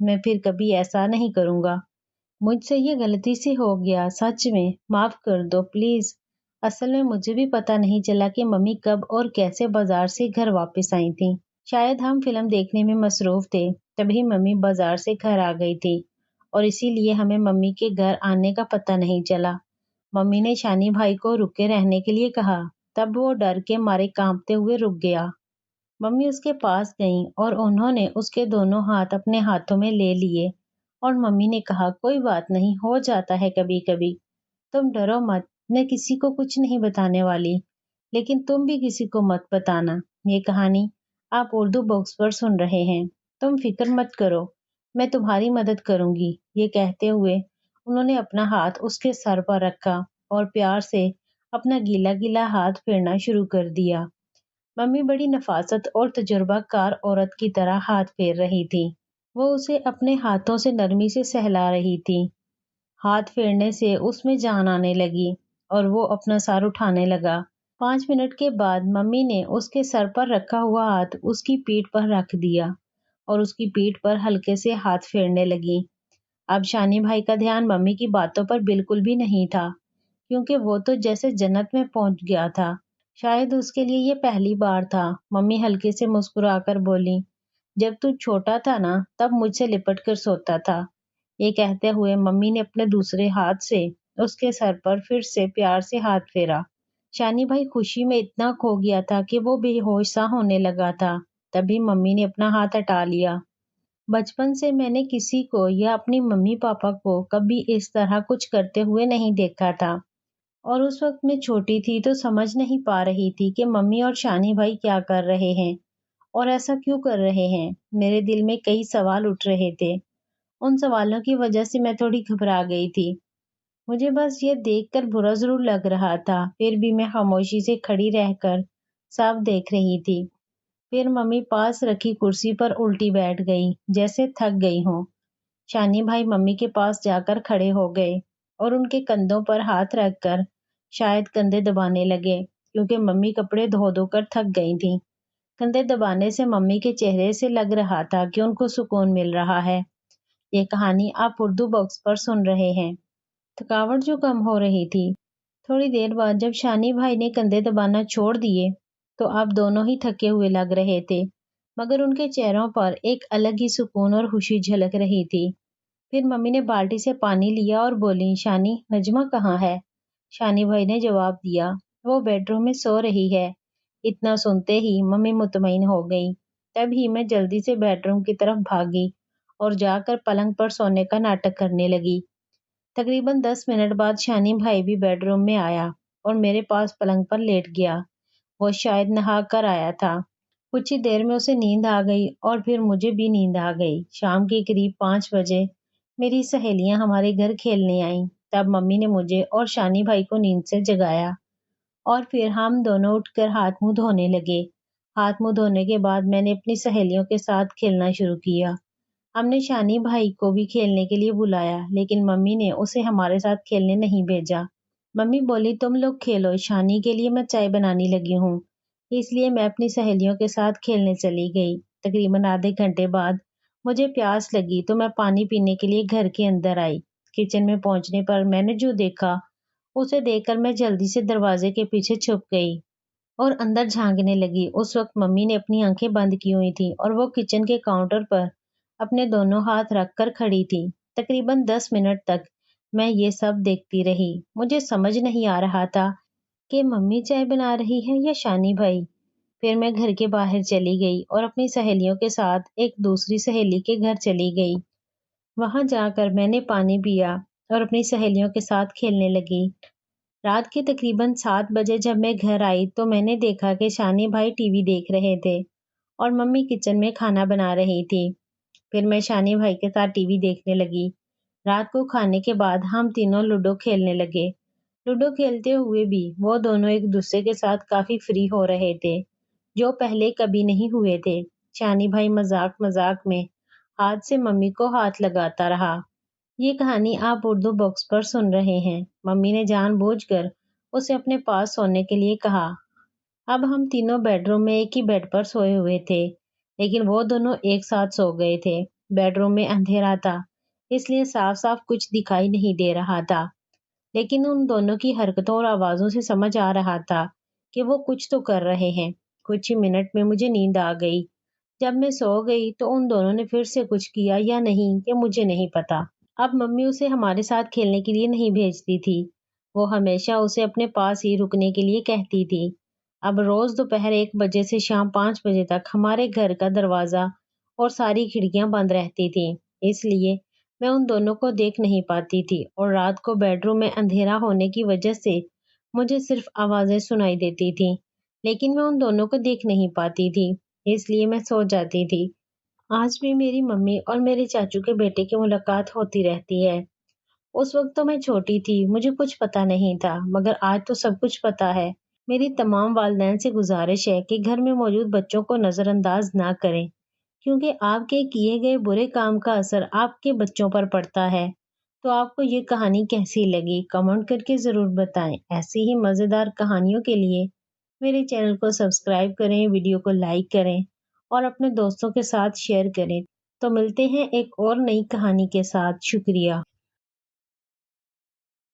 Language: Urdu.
میں پھر کبھی ایسا نہیں کروں گا۔ مجھ سے یہ غلطی سے ہو گیا، سچ میں معاف کر دو پلیز۔ اصل میں مجھے بھی پتا نہیں چلا کہ ممی کب اور کیسے بازار سے گھر واپس آئی تھیں۔ شاید ہم فلم دیکھنے میں مصروف تھے، تبھی ممی بازار سے گھر آ گئی تھی اور اسی لیے ہمیں ممی کے گھر آنے کا پتہ نہیں چلا۔ ممی نے شانی بھائی کو رکے رہنے کے لیے کہا، تب وہ ڈر کے مارے کانپتے ہوئے رک گیا۔ ممی اس کے پاس گئیں اور انہوں نے اس کے دونوں ہاتھ اپنے ہاتھوں میں لے لیے اور ممی نے کہا، کوئی بات نہیں، ہو جاتا ہے کبھی کبھی، تم ڈرو مت، میں کسی کو کچھ نہیں بتانے والی، لیکن تم بھی کسی کو مت بتانا۔ یہ کہانی آپ اردو بکس پر سن رہے ہیں، تم فکر مت کرو، میں تمہاری مدد کروں گی۔ یہ کہتے ہوئے انہوں نے اپنا ہاتھ اس کے سر پر رکھا اور پیار سے اپنا گیلا گیلا ہاتھ پھیرنا شروع کر دیا۔ ممی بڑی نفاست اور تجربہ کار عورت کی طرح ہاتھ پھیر رہی تھی۔ وہ اسے اپنے ہاتھوں سے نرمی سے سہلا رہی تھی۔ ہاتھ پھیرنے سے اس میں جان آنے لگی اور وہ اپنا سر اٹھانے لگا۔ 5 منٹ کے بعد ممی نے اس کے سر پر رکھا ہوا ہاتھ اس کی پیٹھ پر رکھ دیا اور اس کی پیٹھ پر ہلکے سے ہاتھ پھیرنے لگی۔ اب شانی بھائی کا دھیان ممی کی باتوں پر بالکل بھی نہیں تھا، کیونکہ وہ تو جیسے جنت میں پہنچ گیا تھا۔ شاید اس کے لیے یہ پہلی بار تھا۔ ممی ہلکے سے مسکرا کر بولی، جب تو چھوٹا تھا نا، تب مجھ سے لپٹ کر سوتا تھا۔ یہ کہتے ہوئے ممی نے اپنے دوسرے ہاتھ سے اس کے سر پر پھر سے پیار سے ہاتھ پھیرا۔ شانی بھائی خوشی میں اتنا کھو گیا تھا کہ وہ بے ہوش سا ہونے لگا تھا۔ تبھی ممی نے اپنا ہاتھ ہٹا لیا۔ بچپن سے میں نے کسی کو یا اپنی ممی پاپا کو کبھی اس طرح کچھ کرتے ہوئے نہیں دیکھا تھا، اور اس وقت میں چھوٹی تھی تو سمجھ نہیں پا رہی تھی کہ ممی اور شانی بھائی کیا کر رہے ہیں اور ایسا کیوں کر رہے ہیں۔ میرے دل میں کئی سوال اٹھ رہے تھے۔ ان سوالوں کی وجہ سے میں تھوڑی گھبرا گئی تھی۔ مجھے بس یہ دیکھ کر برا ضرور لگ رہا تھا، پھر بھی میں خاموشی سے کھڑی رہ کر سب دیکھ رہی تھی۔ پھر ممی پاس رکھی کرسی پر الٹی بیٹھ گئی، جیسے تھک گئی ہوں۔ شانی بھائی ممی کے پاس جا کر کھڑے ہو گئے اور ان کے کندھوں پر ہاتھ رکھ کر شاید کندھے دبانے لگے، کیونکہ ممی کپڑے دھو دھو کر تھک گئی تھیں۔ کندھے دبانے سے ممی کے چہرے سے لگ رہا تھا کہ ان کو سکون مل رہا ہے۔ یہ کہانی آپ اردو بکس پر سن رہے ہیں۔ تھکاوٹ جو کم ہو رہی تھی۔ تھوڑی دیر بعد جب شانی بھائی نے کندھے دبانا چھوڑ دیے تو اب دونوں ہی تھکے ہوئے لگ رہے تھے، مگر ان کے چہروں پر ایک الگ ہی سکون اور خوشی جھلک رہی تھی۔ پھر ممی نے بالٹی سے پانی لیا اور بولی، شانی، نجمہ کہاں ہے؟ شانی بھائی نے جواب دیا، وہ بیڈ روم میں سو رہی ہے۔ اتنا سنتے ہی ممی مطمئن ہو گئی۔ تب ہی میں جلدی سے بیڈ روم کی طرف بھاگی اور جا کر پلنگ پر سونے کا ناٹک کرنے لگی۔ تقریباً 10 منٹ بعد شانی بھائی بھی بیڈ روم میں آیا اور میرے پاس پلنگ پر لیٹ گیا۔ وہ شاید نہا کر آیا تھا۔ کچھ ہی دیر میں اسے نیند آ گئی اور پھر مجھے بھی نیند آ گئی۔ شام کے قریب 5 بجے میری سہیلیاں ہمارے گھر کھیلنے آئیں۔ تب ممی نے مجھے اور شانی بھائی کو نیند سے جگایا اور پھر ہم دونوں اٹھ کر ہاتھ منہ دھونے لگے۔ ہاتھ منہ دھونے کے بعد میں نے اپنی سہیلیوں کے ساتھ کھیلنا شروع کیا۔ ہم نے شانی بھائی کو بھی کھیلنے کے لیے بلایا، لیکن ممی نے اسے ہمارے ساتھ کھیلنے نہیں بھیجا۔ ممی بولی، تم لوگ کھیلو، شانی کے لیے میں چائے بنانے لگی ہوں۔ اس لیے میں اپنی سہیلیوں کے ساتھ کھیلنے چلی گئی۔ تقریباً آدھے گھنٹے بعد مجھے پیاس لگی تو میں پانی پینے کے لیے گھر کے اندر آئی۔ کچن میں پہنچنے پر میں نے جو دیکھا اسے دیکھ کر میں جلدی سے دروازے کے پیچھے چھپ گئی اور اندر جھانکنے لگی۔ اس وقت ممی نے اپنی آنکھیں بند کی ہوئی تھیں اور وہ کچن کے کاؤنٹر پر اپنے دونوں ہاتھ رکھ کر کھڑی تھی۔ تقریباً 10 منٹ تک میں یہ سب دیکھتی رہی۔ مجھے سمجھ نہیں آ رہا تھا کہ ممی چائے بنا رہی ہے یا شانی بھائی۔ پھر میں گھر کے باہر چلی گئی اور اپنی سہیلیوں کے ساتھ ایک دوسری سہیلی کے گھر چلی گئی۔ وہاں جا کر میں نے پانی پیا اور اپنی سہیلیوں کے ساتھ کھیلنے لگی۔ رات کے تقریباً 7 بجے جب میں گھر آئی تو میں نے دیکھا کہ شانی بھائی ٹی وی دیکھ رہے تھے اور ممی کچن میں کھانا بنا رہی تھی۔ پھر میں شانی بھائی کے ساتھ ٹی وی دیکھنے لگی۔ رات کو کھانے کے بعد ہم تینوں لوڈو کھیلنے لگے۔ لوڈو کھیلتے ہوئے بھی وہ دونوں ایک دوسرے کے ساتھ کافی فری ہو رہے تھے، جو پہلے کبھی نہیں ہوئے تھے۔ شانی بھائی مذاق مذاق میں ہاتھ سے ممی کو ہاتھ لگاتا رہا۔ یہ کہانی آپ اردو بکس پر سن رہے ہیں۔ ممی نے جان بوجھ کر اسے اپنے پاس سونے کے لیے کہا۔ اب ہم تینوں بیڈ روم میں ایک ہی بیڈ پر سوئے ہوئے تھے، لیکن وہ دونوں ایک ساتھ سو گئے تھے۔ بیڈ روم میں اندھیرا تھا، اس لیے صاف صاف کچھ دکھائی نہیں دے رہا تھا، لیکن ان دونوں کی حرکتوں اور آوازوں سے سمجھ آ رہا تھا کہ وہ کچھ تو کر رہے ہیں۔ کچھ ہی منٹ میں مجھے نیند آ گئی۔ جب میں سو گئی تو ان دونوں نے پھر سے کچھ کیا یا نہیں کہ مجھے نہیں پتا۔ اب ممی اسے ہمارے ساتھ کھیلنے کے لیے نہیں بھیجتی تھی، وہ ہمیشہ اسے اپنے پاس ہی رکنے کے لیے کہتی تھی۔ اب روز دوپہر 1 بجے سے شام 5 بجے تک ہمارے گھر کا دروازہ اور ساری کھڑکیاں بند رہتی تھیں، اس لیے میں ان دونوں کو دیکھ نہیں پاتی تھی، اور رات کو بیڈ روم میں اندھیرا ہونے کی وجہ سے مجھے صرف آوازیں سنائی دیتی تھیں، لیکن میں ان دونوں کو دیکھ نہیں پاتی تھی، اس لیے میں سو جاتی تھی۔ آج بھی میری ممی اور میرے چاچو کے بیٹے کی ملاقات ہوتی رہتی ہے۔ اس وقت تو میں چھوٹی تھی، مجھے کچھ پتا نہیں تھا، مگر آج تو سب کچھ پتا ہے۔ میری تمام والدین سے گزارش ہے کہ گھر میں موجود بچوں کو نظر انداز نہ کریں، کیونکہ آپ کے کیے گئے برے کام کا اثر آپ کے بچوں پر پڑتا ہے۔ تو آپ کو یہ کہانی کیسی لگی؟ کمنٹ کر کے ضرور بتائیں۔ ایسی ہی مزیدار کہانیوں کے لیے میرے چینل کو سبسکرائب کریں، ویڈیو کو لائک کریں اور اپنے دوستوں کے ساتھ شیئر کریں۔ تو ملتے ہیں ایک اور نئی کہانی کے ساتھ۔ شکریہ۔